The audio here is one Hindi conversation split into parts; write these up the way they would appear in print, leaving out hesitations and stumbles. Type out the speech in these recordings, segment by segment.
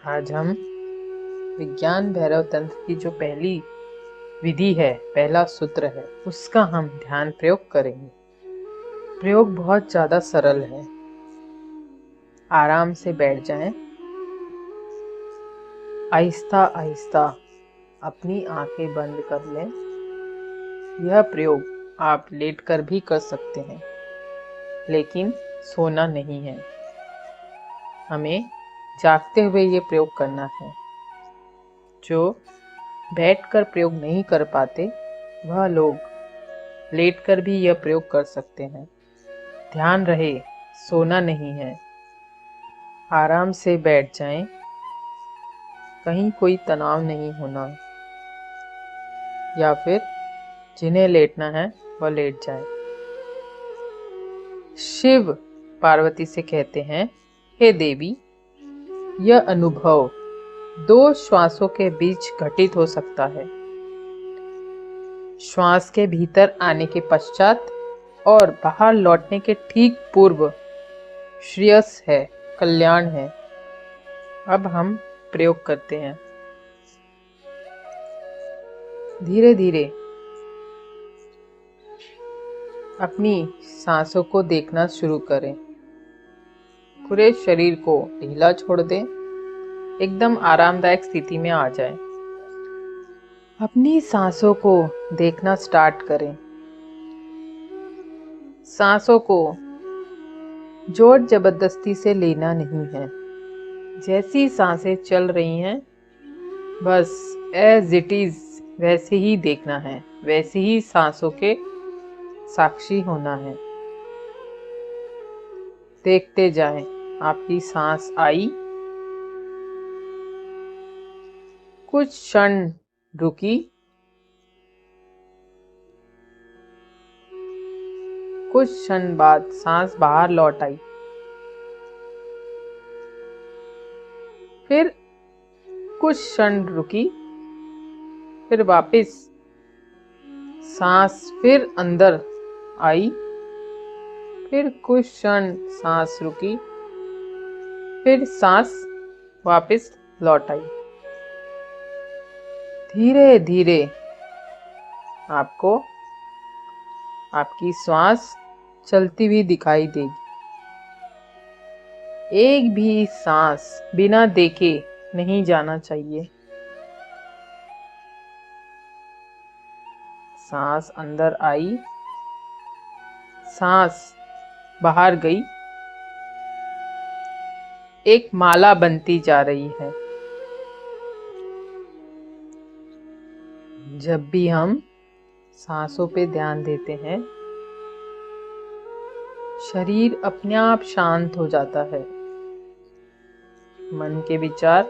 आज हम विज्ञान भैरव तंत्र की जो पहली विधि है, पहला सूत्र है, उसका हम ध्यान प्रयोग करेंगे। प्रयोग बहुत ज़्यादा सरल है। आराम से बैठ जाएं। आहिस्ता आहिस्ता अपनी आंखें बंद कर लें। यह प्रयोग आप लेटकर भी कर सकते हैं, लेकिन सोना नहीं है। हमें जागते हुए ये प्रयोग करना है। जो बैठकर प्रयोग नहीं कर पाते, वह लोग लेटकर भी यह प्रयोग कर सकते हैं। ध्यान रहे, सोना नहीं है। आराम से बैठ जाएं। कहीं कोई तनाव नहीं होना, या फिर जिन्हें लेटना है वह लेट जाएं। शिव पार्वती से कहते हैं, हे देवी, यह अनुभव 2 श्वासों के बीच घटित हो सकता है। श्वास के भीतर आने के पश्चात और बाहर लौटने के ठीक पूर्व श्रेयस है, कल्याण है। अब हम प्रयोग करते हैं। धीरे धीरे अपनी सांसों को देखना शुरू करें। पूरे शरीर को ढीला छोड़ दें। एकदम आरामदायक स्थिति में आ जाएं। अपनी सांसों को देखना स्टार्ट करें। सांसों को जोर जबरदस्ती से लेना नहीं है। जैसी सांसें चल रही हैं, बस एज इट इज वैसे ही देखना है, वैसे ही सांसों के साक्षी होना है। देखते जाएं। आपकी सांस आई, कुछ क्षण रुकी, कुछ क्षण बाद सांस बाहर लौट आई। फिर कुछ क्षण रुकी, फिर वापस सांस फिर अंदर आई। फिर कुछ क्षण सांस रुकी, फिर सांस वापस लौट आई। धीरे धीरे आपको आपकी श्वास चलती हुई दिखाई देगी। एक भी सांस बिना देखे नहीं जाना चाहिए। सांस अंदर आई, सांस बाहर गई, एक माला बनती जा रही है। जब भी हम सांसों पे ध्यान देते हैं, शरीर अपने आप शांत हो जाता है। मन के विचार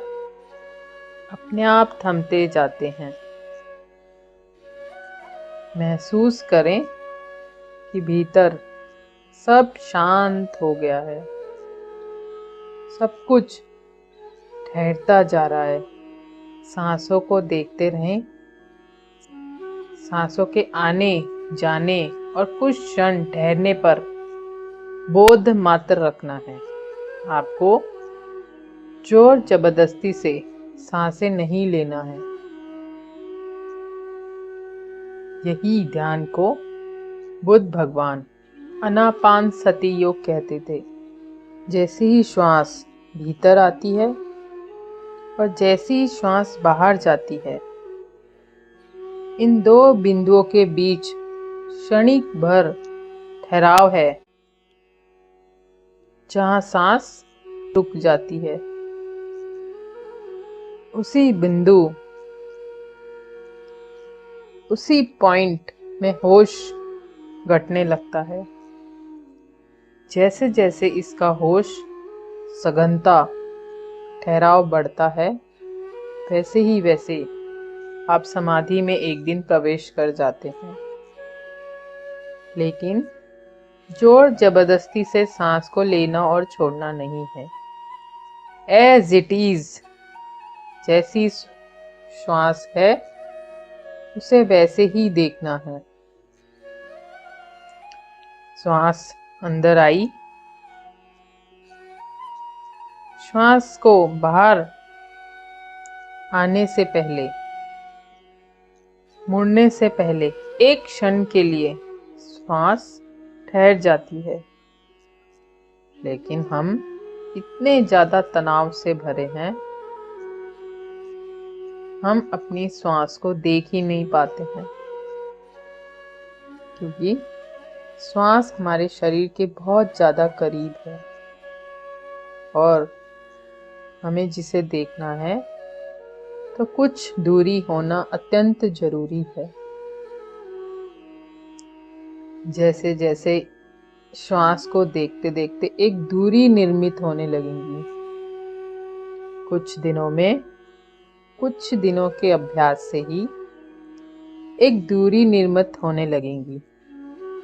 अपने आप थमते जाते हैं। महसूस करें कि भीतर सब शांत हो गया है। सब कुछ ठहरता जा रहा है। सांसों को देखते रहें। सांसों के आने जाने और कुछ क्षण ठहरने पर बोध मात्र रखना है। आपको जोर जबरदस्ती से सांसें नहीं लेना है। यही ध्यान को बुद्ध भगवान आनापान सति योग कहते थे। जैसे ही श्वास भीतर आती है और जैसी ही श्वास बाहर जाती है, इन 2 बिंदुओं के बीच क्षणिक भर ठहराव है, जहां सांस रुक जाती है। उसी बिंदु, उसी पॉइंट में होश घटने लगता है। जैसे जैसे इसका होश, सघनता, ठहराव बढ़ता है, वैसे ही वैसे आप समाधि में एक दिन प्रवेश कर जाते हैं। लेकिन जोर जबरदस्ती से सांस को लेना और छोड़ना नहीं है। एज इट इज, जैसी श्वास है उसे वैसे ही देखना है। श्वास अंदर आई, श्वास को बाहर आने से पहले, मुड़ने से पहले एक क्षण के लिए श्वास ठहर जाती है, लेकिन हम इतने ज्यादा तनाव से भरे हैं, हम अपनी श्वास को देख ही नहीं पाते हैं, क्योंकि श्वास हमारे शरीर के बहुत ज्यादा करीब है और हमें जिसे देखना है तो कुछ दूरी होना अत्यंत जरूरी है। जैसे जैसे श्वास को देखते देखते एक दूरी निर्मित होने लगेगी। कुछ दिनों के अभ्यास से ही एक दूरी निर्मित होने लगेगी।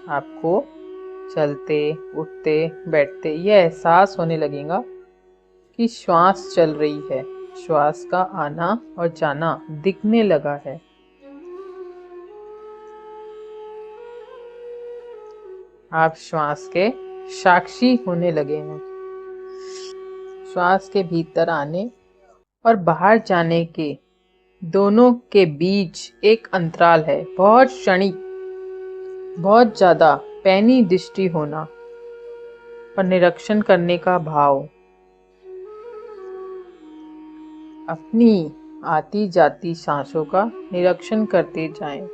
आपको चलते, उठते, बैठते यह एहसास होने लगेगा कि श्वास चल रही है, श्वास का आना और जाना दिखने लगा है। आप श्वास के साक्षी होने लगे हैं। श्वास के भीतर आने और बाहर जाने के दोनों के बीच एक अंतराल है, बहुत क्षणिक, बहुत ज्यादा पैनी दृष्टि होना और निरीक्षण करने का भाव। अपनी आती जाती सांसों का निरीक्षण करते जाएं।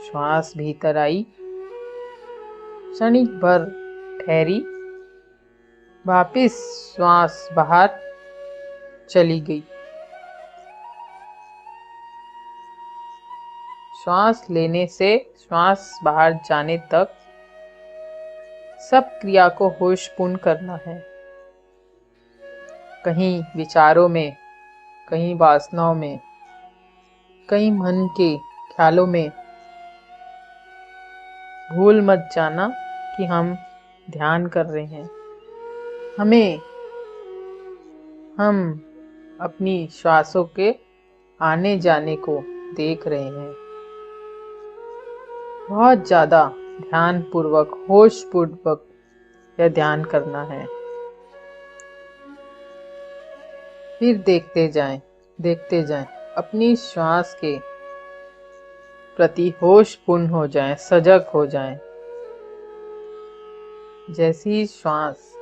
श्वास भीतर आई, क्षणिक भर ठहरी, वापिस श्वास बाहर चली गई। श्वास लेने से श्वास बाहर जाने तक सब क्रिया को होशपूर्ण करना है। कहीं विचारों में, कहीं वासनाओं में, कहीं मन के ख्यालों में भूल मत जाना कि हम ध्यान कर रहे हैं। हम अपनी श्वासों के आने जाने को देख रहे हैं। बहुत ज्यादा ध्यान पूर्वक, होश पूर्वक यह ध्यान करना है। फिर देखते जाएं, अपनी श्वास के प्रति होशपूर्ण हो जाएं, सजग हो जाएं। जैसी श्वास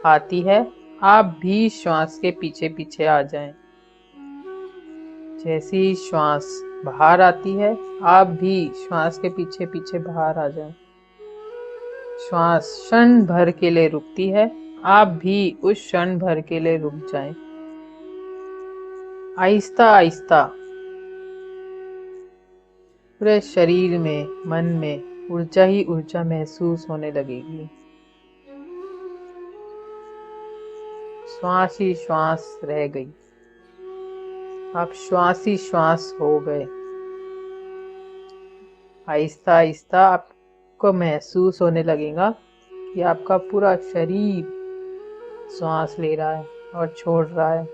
आती है, आप भी श्वास के पीछे पीछे आ जाएं। जैसी श्वास बाहर आती है, आप भी श्वास के पीछे पीछे बाहर आ जाएं। श्वास क्षण भर के लिए रुकती है, आप भी उस क्षण भर के लिए रुक जाएं। आहिस्ता आहिस्ता पूरे शरीर में, मन में ऊर्जा ही ऊर्जा महसूस होने लगेगी। श्वास ही श्वास रह गई, आप श्वास ही श्वास हो गए। आहिस्ता आहिस्ता आपको महसूस होने लगेगा कि आपका पूरा शरीर श्वास ले रहा है और छोड़ रहा है।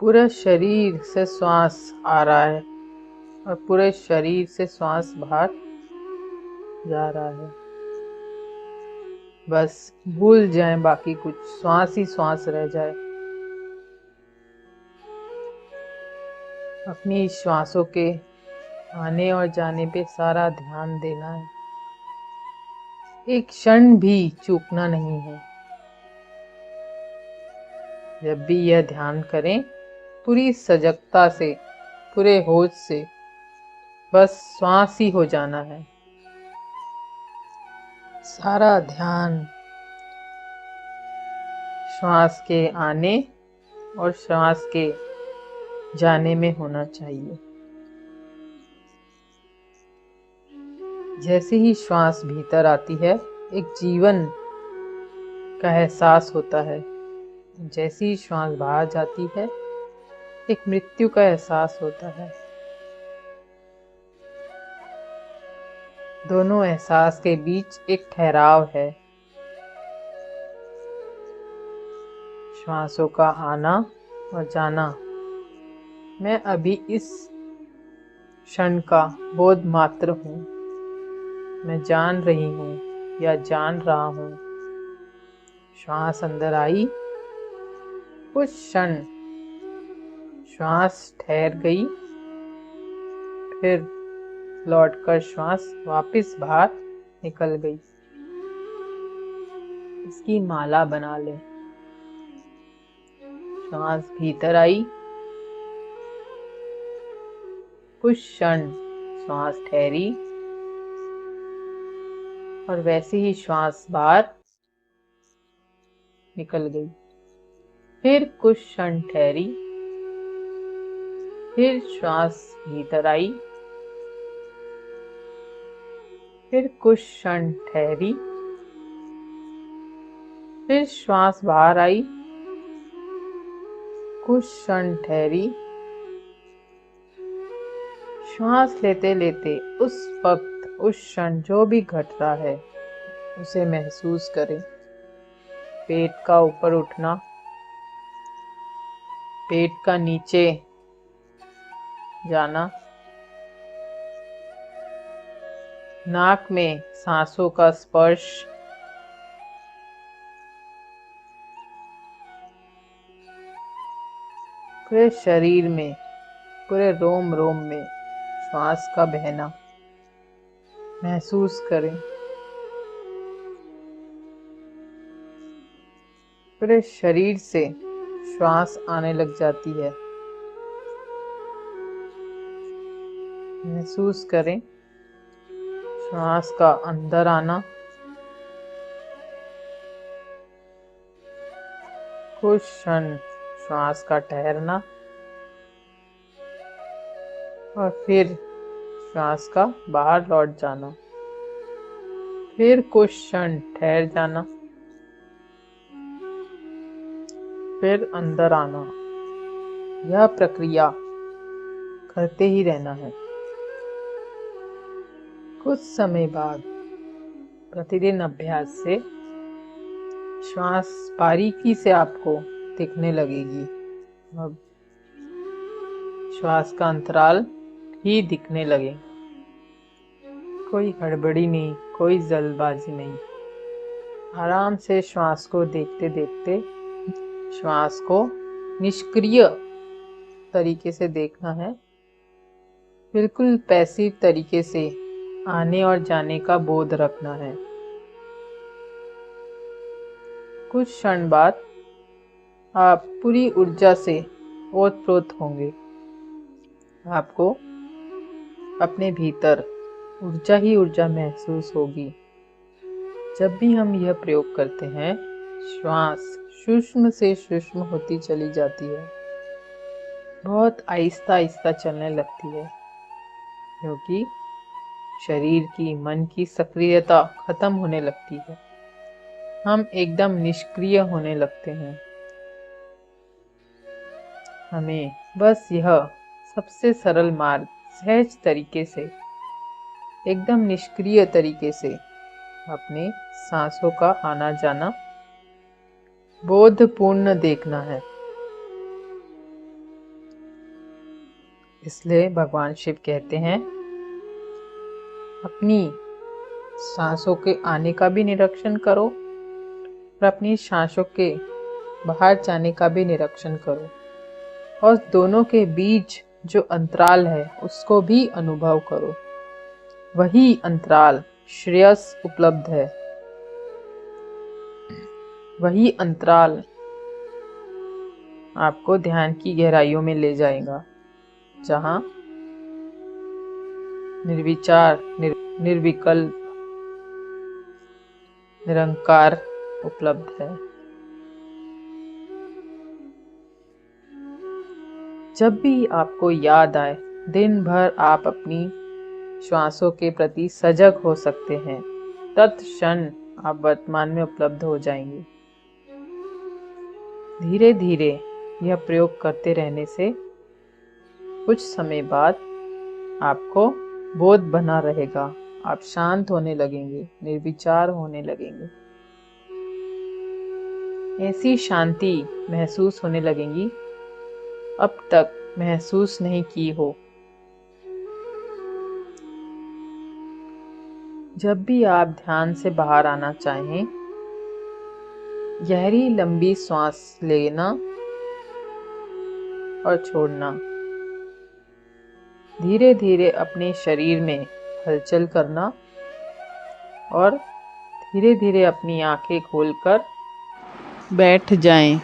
पूरे शरीर से श्वास आ रहा है और पूरे शरीर से श्वास बाहर जा रहा है। बस भूल जाएं बाकी कुछ, श्वास ही श्वास रह जाए। अपनी श्वासों के आने और जाने पे सारा ध्यान देना है। एक क्षण भी चूकना नहीं है। जब भी यह ध्यान करें, पूरी सजगता से, पूरे होश से बस श्वास ही हो जाना है। सारा ध्यान श्वास के आने और श्वास के जाने में होना चाहिए। जैसे ही श्वास भीतर आती है, एक जीवन का एहसास होता है। जैसे ही श्वास बाहर जाती है, एक मृत्यु का एहसास होता है। दोनों एहसास के बीच एक ठहराव है। श्वासों का आना और जाना, मैं अभी इस क्षण का बोध मात्र हूँ। मैं जान रही हूँ या जान रहा हूँ। श्वास अंदर आई कुछ क्षण श्वास ठहर गई, फिर लौटकर श्वास वापस बाहर निकल गई। इसकी माला बना ले। श्वास भीतर आई, कुछ क्षण श्वास ठहरी और वैसे ही श्वास बाहर निकल गई। फिर कुछ क्षण ठहरी, फिर श्वास भीतर आई, फिर कुछ क्षण ठहरी, फिर श्वास बाहर आई, कुछ क्षण ठहरी। श्वास लेते लेते उस वक्त उस क्षण जो भी घट रहा है उसे महसूस करें। पेट का ऊपर उठना, पेट का नीचे जाना, नाक में सांसों का स्पर्श, पूरे शरीर में, पूरे रोम रोम में श्वास का बहना महसूस करें। पूरे शरीर से श्वास आने लग जाती है। महसूस करें श्वास का अंदर आना, कुछ क्षण श्वास का ठहरना और फिर श्वास का बाहर लौट जाना, फिर कुछ क्षण ठहर जाना, फिर अंदर आना। यह प्रक्रिया करते ही रहना है। कुछ समय बाद प्रतिदिन अभ्यास से श्वास बारीकी से आपको दिखने लगेगी। अब श्वास का अंतराल ही दिखने लगेगा। कोई हड़बड़ी नहीं, कोई जल्दबाजी नहीं। आराम से श्वास को देखते देखते श्वास को निष्क्रिय तरीके से देखना है। बिल्कुल पैसिव तरीके से आने और जाने का बोध रखना है। कुछ क्षण बाद आप पूरी ऊर्जा से ओतप्रोत होंगे। आपको अपने भीतर ऊर्जा ही ऊर्जा महसूस होगी। जब भी हम यह प्रयोग करते हैं, श्वास सूक्ष्म से सूक्ष्म होती चली जाती है, बहुत आहिस्ता आहिस्ता चलने लगती है, क्योंकि शरीर की, मन की सक्रियता खत्म होने लगती है। हम एकदम निष्क्रिय होने लगते हैं। हमें बस यह सबसे सरल मार्ग सहज तरीके से, एकदम निष्क्रिय तरीके से अपने सांसों का आना जाना बोधपूर्ण देखना है। इसलिए भगवान शिव कहते हैं, अपनी सांसों के आने का भी निरीक्षण करो और अपनी सांसों के बाहर जाने का भी निरीक्षण करो, और दोनों के बीच जो अंतराल है उसको भी अनुभव करो। वही अंतराल श्रेयस उपलब्ध है। वही अंतराल आपको ध्यान की गहराइयों में ले जाएगा, जहां निर्विचार, निर्विकल्प, निरंकार उपलब्ध है। जब भी आपको याद आए, दिन भर आप अपनी श्वासों के प्रति सजग हो सकते हैं। तत्क्षण आप वर्तमान में उपलब्ध हो जाएंगे। धीरे धीरे यह प्रयोग करते रहने से कुछ समय बाद आपको बोध बना रहेगा। आप शांत होने लगेंगे, निर्विचार होने लगेंगे। ऐसी शांति महसूस होने लगेंगी अब तक महसूस नहीं की हो। जब भी आप ध्यान से बाहर आना चाहें, गहरी लंबी सांस लेना और छोड़ना। धीरे धीरे अपने शरीर में हलचल करना और धीरे धीरे अपनी आंखें खोलकर बैठ जाएं।